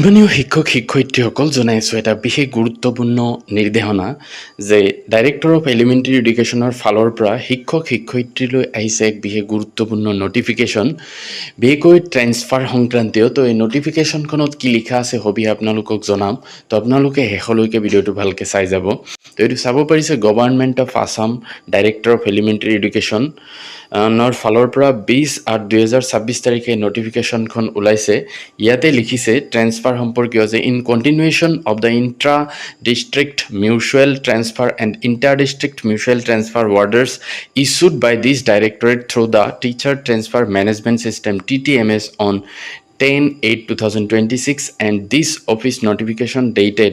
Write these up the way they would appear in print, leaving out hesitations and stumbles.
সন্মানীয় শিক্ষক শিক্ষয়িত্ৰীসকল জনাইছোঁ এটা বিশেষ গুৰুত্বপূৰ্ণ নিৰ্দেশনা যে ডাইৰেক্টৰ অফ এলিমেণ্টাৰী এডুকেশ্যনৰ ফালৰ পৰা শিক্ষক শিক্ষয়িত্ৰীলৈ আহিছে এক বিশেষ গুৰুত্বপূৰ্ণ নটিফিকেশ্যন বিশেষকৈ ট্ৰেন্সফাৰ সংক্ৰান্তীয়। তো এই নটিফিকেশ্যনখনত কি লিখা আছে সবিহ আপোনালোকক জনাম। তো আপোনালোকে শেষলৈকে ভিডিঅ'টো ভালকৈ চাই যাব। তো এইটো চাব পাৰিছে government of Assam director of elementary education নৰ ফালৰ পৰা 20/8/2026 তাৰিখে নটিফিকেশ্যনখন ওলাইছে। ইয়াতে লিখিছে ট্ৰেন্সফাৰ সম্পৰ্কীয় যে in continuation of the intra district mutual transfer and inter district mutual transfer orders issued by this directorate through the teacher transfer management system TTMS on 10/8/2026 and this office notification dated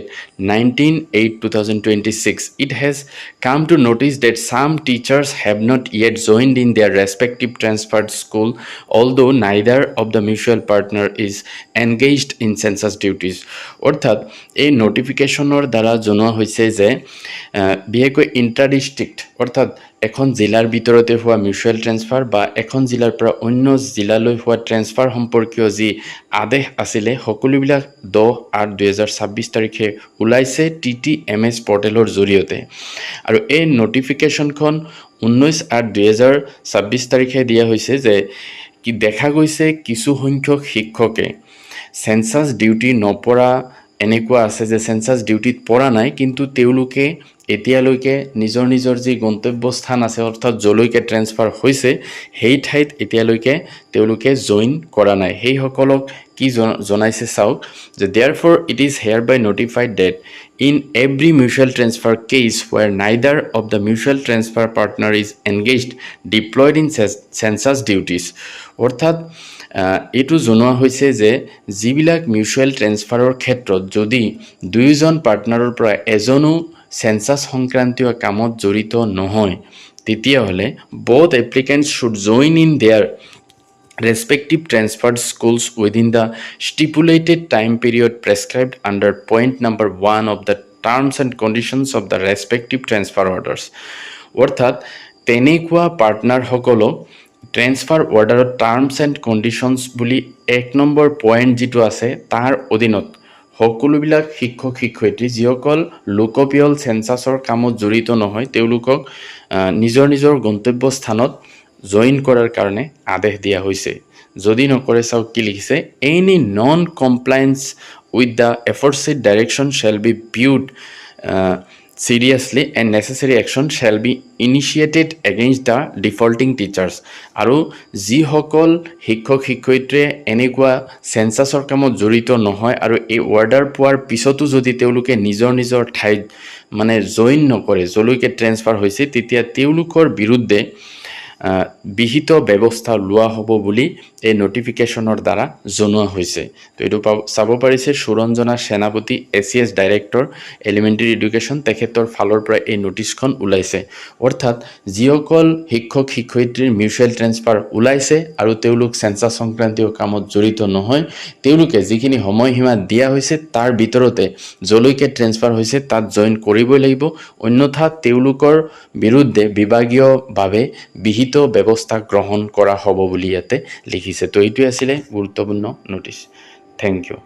19/8/2026. It has come to notice that some teachers have not yet joined in their respective transferred school, although neither of the mutual partner is engaged in census duties. অর্থাৎ এই নোটিফিকেশনৰ দ্বাৰা জনোৱা হৈছে যে বিশেষকৈ inter district অৰ্থাৎ এখন জিলাৰ ভিতৰতে হোৱা মিউচুৱেল ট্ৰেন্সফাৰ বা এখন জিলাৰ পৰা অন্য জিলালৈ হোৱা ট্ৰেন্সফাৰ সম্পৰ্কীয় যি আদেশ আছিলে সকলোবিলাক 10/8/2026 তাৰিখে ওলাইছে TTMS পৰ্টেলৰ জৰিয়তে। আৰু এই নটিফিকেশ্যনখন 19/8/2026 তাৰিখে দিয়া হৈছে যে কি দেখা গৈছে কিছু সংখ্যক শিক্ষকে চেন্সাছ ডিউটি নপৰা এনেকুৱা আছে যে চেন্সাছ ডিউটিত পৰা নাই, কিন্তু তেওঁলোকে এতিয়ালৈকে নিজৰ নিজৰ যি গন্তব্যস্থান আছে অৰ্থাৎ যলৈকে ট্ৰেন্সফাৰ হৈছে সেই ঠাইত এতিয়ালৈকে তেওঁলোকে জইন কৰা নাই। সেইসকলক কি জনাইছে চাওক যে therefore it is hereby notified that in every mutual transfer case where neither of the mutual transfer partner is engaged deployed in census duties অৰ্থাৎ এইটো জনোৱা হৈছে যে যিবিলাক মিউচুৱেল ট্ৰেন্সফাৰৰ ক্ষেত্ৰত যদি দুয়োজন পাৰ্টনাৰৰ পৰা এজনো চেন্সাছ সংক্ৰান্তীয় কামত জড়িত নহয় তেতিয়াহ'লে both applicants should join in their respective transferred schools within the stipulated time period prescribed under point number 1 of the terms and conditions of the respective transfer orders. অৰ্থাৎ তেনেকুৱা পাৰ্টনাৰসকলক ট্ৰেন্সফাৰ অৰ্ডাৰৰ টাৰ্মছ এণ্ড কণ্ডিশ্যনছ বুলি 1 number point যিটো আছে তাৰ অধীনত সকলোবিলাক শিক্ষক শিক্ষয়িত্ৰী যিসকল লোকপিয়ল চেন্সাছৰ কামত জড়িত নহয় তেওঁলোকক নিজৰ নিজৰ গন্তব্যস্থানত জইন কৰাৰ কাৰণে আদেশ দিয়া হৈছে। যদি নকৰে চাওক কি লিখিছে any non compliance with the aforesaid direction shall be viewed seriously and necessary action shall be initiated against the defaulting teachers. আৰু যিসকল শিক্ষক শিক্ষয়িত্ৰীয়ে এনেকুৱা চেন্সাছৰ কামত জড়িত নহয় আৰু এই অৰ্ডাৰ পোৱাৰ পিছতো যদি তেওঁলোকে নিজৰ নিজৰ ঠাইত মানে জইন নকৰে যলৈকে ট্ৰেন্সফাৰ হৈছে তেতিয়া তেওঁলোকৰ বিৰুদ্ধে বিহিত ব্যৱস্থা লোৱা হ'ব বুলি এই নটিফিকেশ্যনৰ দ্বাৰা জনোৱা হৈছে। তো এইটো চাব পাৰিছে সুৰঞ্জনা সেনাপতি ACS ডাইৰেক্টৰ এলিমেণ্টাৰী এডুকেশ্যন তেখেতৰ ফালৰ পৰা এই নোটিছখন ওলাইছে। অৰ্থাৎ যিসকল শিক্ষক শিক্ষয়িত্ৰীৰ মিউচুৱেল ট্ৰেন্সফাৰ ওলাইছে আৰু তেওঁলোক চেন্সাছ সংক্ৰান্তীয় কামত জড়িত নহয় তেওঁলোকে যিখিনি সময়সীমা দিয়া হৈছে তাৰ ভিতৰতে যলৈকে ট্ৰেন্সফাৰ হৈছে তাত জইন কৰিবই লাগিব, অন্যথা তেওঁলোকৰ বিৰুদ্ধে বিভাগীয়ভাৱে বিহিত ব্যৱস্থা গ্ৰহণ কৰা হ'ব বুলি ইয়াতে লিখিছে। তো এইটোৱে আছিলে গুৰুত্বপূৰ্ণ নোটিছ। Thank U.